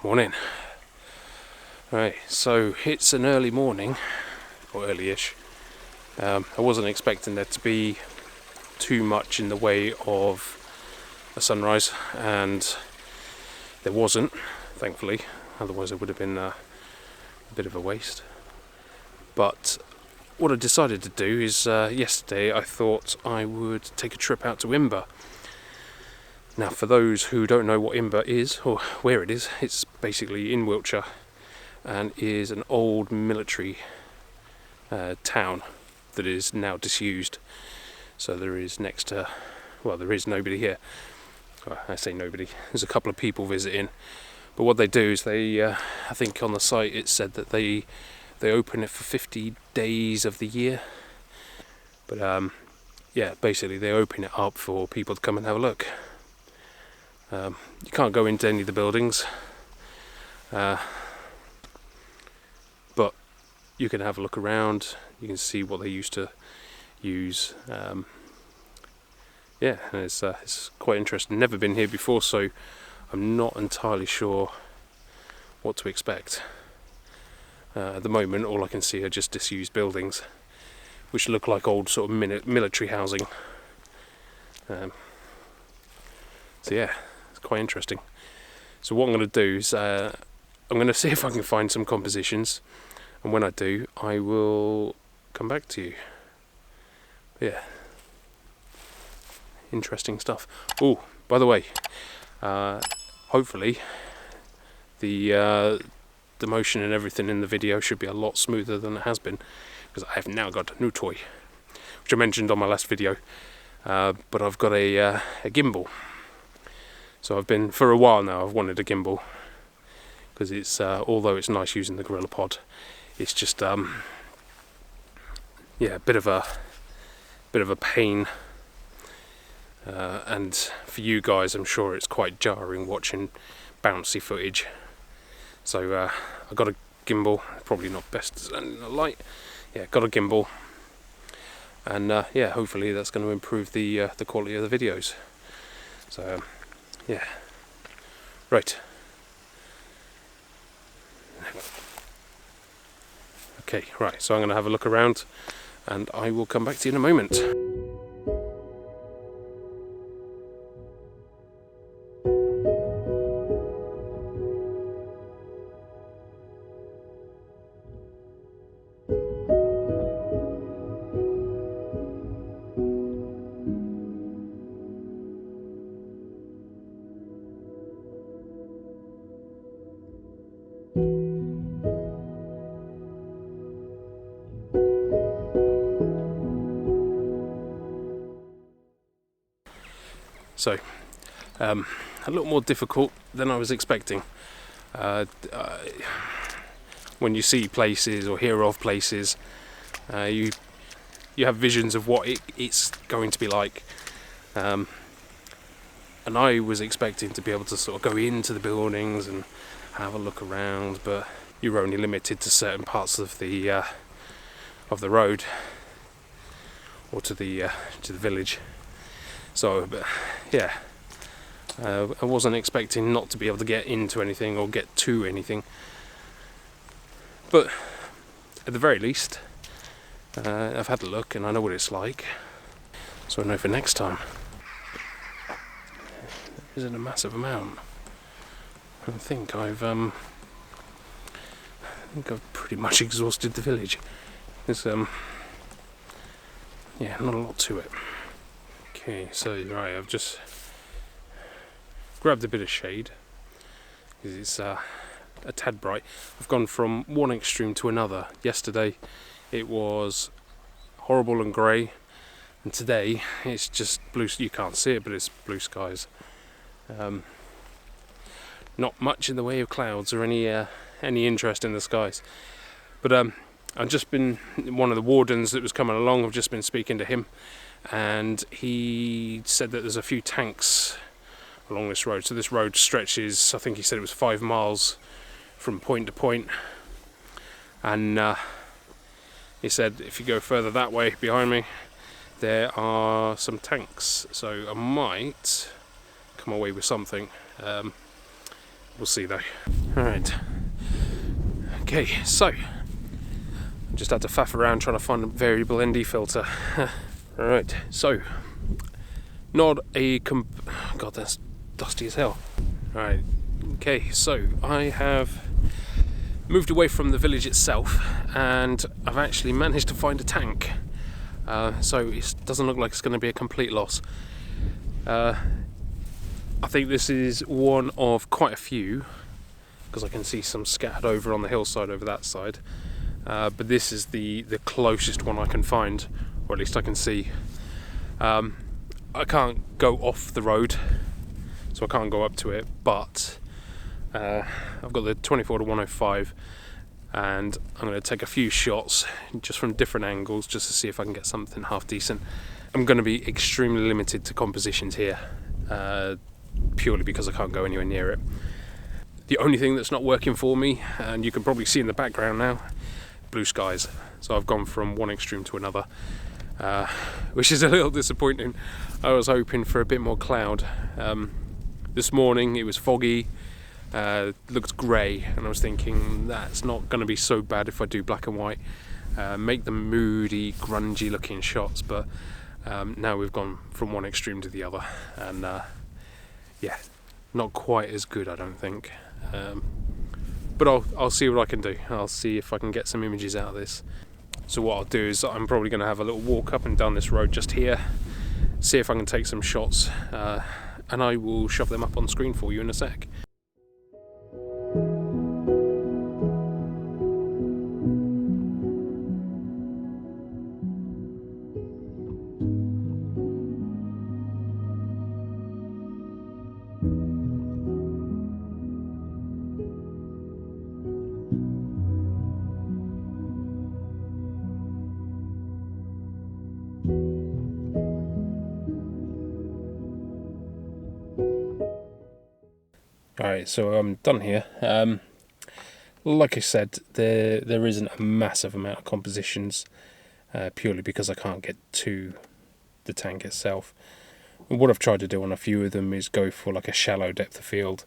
Morning. Right, so it's an early morning, or early-ish. I wasn't expecting there to be too much in the way of a sunrise, and there wasn't, thankfully. Otherwise it would have been a bit of a waste. But what I decided to do is, yesterday I thought I would take a trip out to Imber. Now, for those who don't know what Imber is, or where it is, it's basically in Wiltshire and is an old military town that is now disused. So there is there is nobody here. Well, I say nobody, there's a couple of people visiting. But what they do is I think on the site it said that they open it for 50 days of the year. But yeah, basically they open it up for people to come and have a look. You can't go into any of the buildings, but you can have a look around. You can see what they used to use. Yeah, and it's quite interesting. Never been here before, so I'm not entirely sure what to expect. At the moment, all I can see are just disused buildings, which look like old sort of military housing. So yeah. Quite interesting. So what I'm going to do is I'm going to see if I can find some compositions, and when I do I will come back to you. Yeah, interesting stuff. Oh, by the way, hopefully the motion and everything in the video should be a lot smoother than it has been, because I have now got a new toy, which I mentioned on my last video, but I've got a gimbal. So for a while now, I've wanted a gimbal, because it's although it's nice using the Gorilla Pod, it's just yeah, a bit of a pain, and for you guys I'm sure it's quite jarring watching bouncy footage. So I got a gimbal, probably not best in the light. Yeah, got a gimbal, and yeah, hopefully that's going to improve the quality of the videos. So yeah, right. Okay, right, so I'm going to have a look around and I will come back to you in a moment. So, a little more difficult than I was expecting. When you see places or hear of places, you have visions of what it's going to be like. And I was expecting to be able to sort of go into the buildings and have a look around, but you're only limited to certain parts of the road, or to the village. So, yeah, I wasn't expecting not to be able to get into anything or get to anything. But at the very least, I've had a look and I know what it's like. So I know for next time. There isn't a massive amount. I think I've pretty much exhausted the village. There's yeah, not a lot to it. Okay, so right, I've just grabbed a bit of shade because it's a tad bright. I've gone from one extreme to another. Yesterday it was horrible and grey, and today it's just blue. You can't see it, but it's blue skies. Not much in the way of clouds or any interest in the skies. But I've just been, one of the wardens that was coming along, I've just been speaking to him, and he said that there's a few tanks along this road. So this road stretches, I think he said it was 5 miles from point to point, and he said if you go further that way behind me there are some tanks, so I might come away with something. We'll see though. Alright. Okay, so I just had to faff around trying to find a variable ND filter. Alright, so not a God, that's dusty as hell. Alright, okay, so I have moved away from the village itself and I've actually managed to find a tank. So it doesn't look like it's going to be a complete loss. I think this is one of quite a few, because I can see some scattered over on the hillside over that side. But this is the closest one I can find, or at least I can see. I can't go off the road, so I can't go up to it, but I've got the 24-105 and I'm going to take a few shots just from different angles just to see if I can get something half decent. I'm going to be extremely limited to compositions here, purely because I can't go anywhere near it. The only thing that's not working for me, and you can probably see in the background now, blue skies. So I've gone from one extreme to another, which is a little disappointing. I was hoping for a bit more cloud. This morning it was foggy, looked grey, and I was thinking that's not going to be so bad if I do black and white, make them moody, grungy looking shots, but now we've gone from one extreme to the other, and yeah, not quite as good, I don't think. But I'll see what I can do. I'll see if I can get some images out of this. So what I'll do is I'm probably going to have a little walk up and down this road just here, see if I can take some shots, and I will shove them up on screen for you in a sec. Alright, so I'm done here. Like I said, there isn't a massive amount of compositions, purely because I can't get to the tank itself. And what I've tried to do on a few of them is go for like a shallow depth of field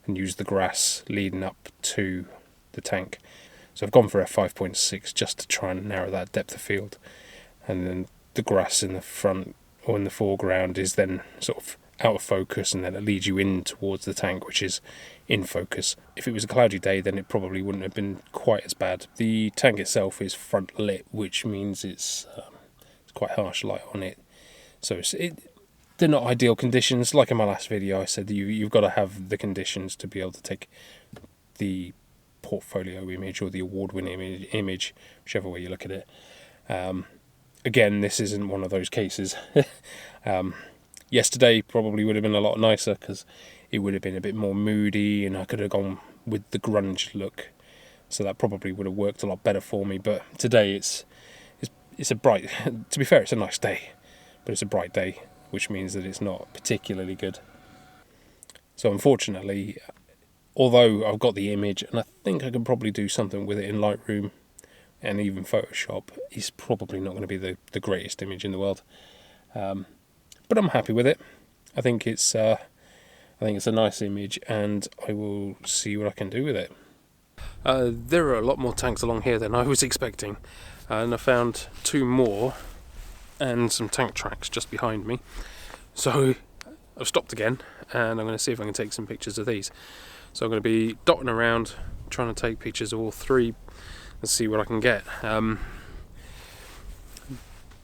and use the grass leading up to the tank. So I've gone for a 5.6 just to try and narrow that depth of field, and then the grass in the front or in the foreground is then sort of out of focus, and then it leads you in towards the tank, which is in focus. If it was a cloudy day, then it probably wouldn't have been quite as bad. The tank itself is front lit, which means it's quite harsh light on it, so they're not ideal conditions. Like in my last video I said, you've got to have the conditions to be able to take the portfolio image or the award-winning image, whichever way you look at it. Again, this isn't one of those cases. Yesterday probably would have been a lot nicer because it would have been a bit more moody and I could have gone with the grunge look, so that probably would have worked a lot better for me. But today it's a bright, to be fair, it's a nice day, but it's a bright day, which means that it's not particularly good. So unfortunately, although I've got the image and I think I can probably do something with it in Lightroom and even Photoshop, it's probably not going to be the greatest image in the world. But I'm happy with it. I think it's a nice image, and I will see what I can do with it. There are a lot more tanks along here than I was expecting, and I found two more and some tank tracks just behind me. So I've stopped again, and I'm going to see if I can take some pictures of these. So I'm going to be dotting around, trying to take pictures of all three and see what I can get.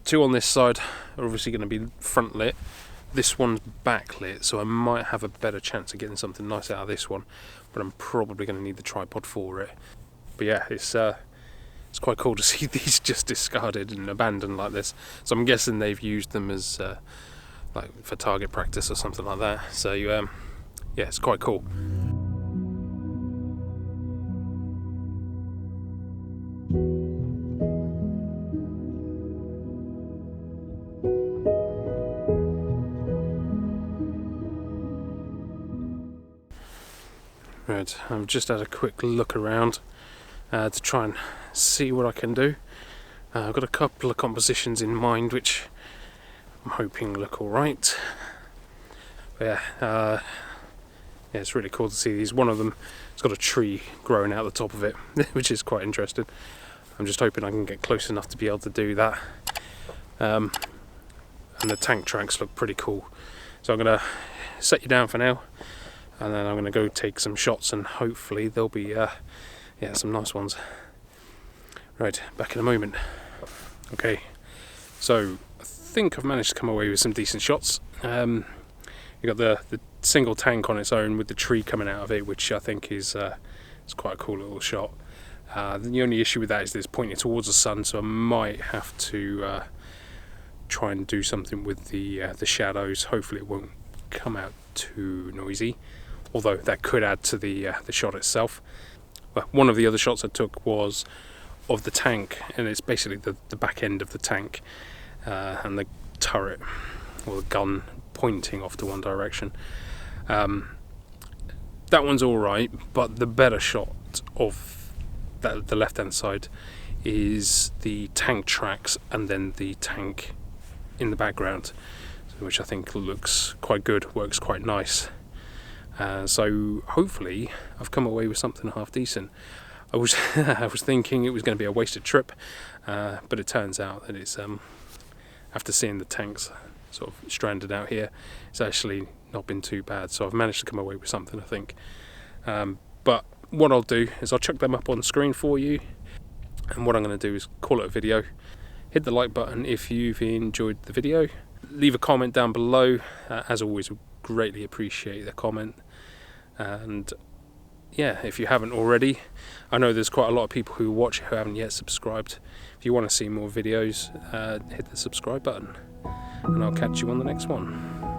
Two on this side are obviously going to be front lit. This one's backlit, so I might have a better chance of getting something nice out of this one, but I'm probably going to need the tripod for it. But yeah, it's quite cool to see these just discarded and abandoned like this. So I'm guessing they've used them as like for target practice or something like that. So yeah, it's quite cool. Right, I've just had a quick look around to try and see what I can do. I've got a couple of compositions in mind which I'm hoping look alright. Yeah, yeah, it's really cool to see these. One of them, it's got a tree growing out the top of it, which is quite interesting. I'm just hoping I can get close enough to be able to do that. And the tank tracks look pretty cool. So I'm going to set you down for now, and then I'm going to go take some shots, and hopefully there'll be yeah, some nice ones. Right, back in a moment. Okay, so I think I've managed to come away with some decent shots. You got the single tank on its own with the tree coming out of it, which I think is it's quite a cool little shot. The only issue with that is that it's pointing towards the sun, so I might have to try and do something with the shadows. Hopefully it won't come out too noisy, although that could add to the shot itself. Well, one of the other shots I took was of the tank, and it's basically the back end of the tank and the turret or the gun pointing off to one direction. That one's alright, but the better shot of the left hand side is the tank tracks and then the tank in the background, which I think looks quite good, works quite nice. So hopefully I've come away with something half decent. I was thinking it was going to be a wasted trip, but it turns out that it's after seeing the tanks sort of stranded out here, it's actually not been too bad. So I've managed to come away with something, I think. But what I'll do is I'll chuck them up on screen for you, and what I'm going to do is call it a video. Hit the like button if you've enjoyed the video. Leave a comment down below. As always, we greatly appreciate the comment. And yeah, if you haven't already, I know there's quite a lot of people who watch who haven't yet subscribed. If you want to see more videos, hit the subscribe button, and I'll catch you on the next one.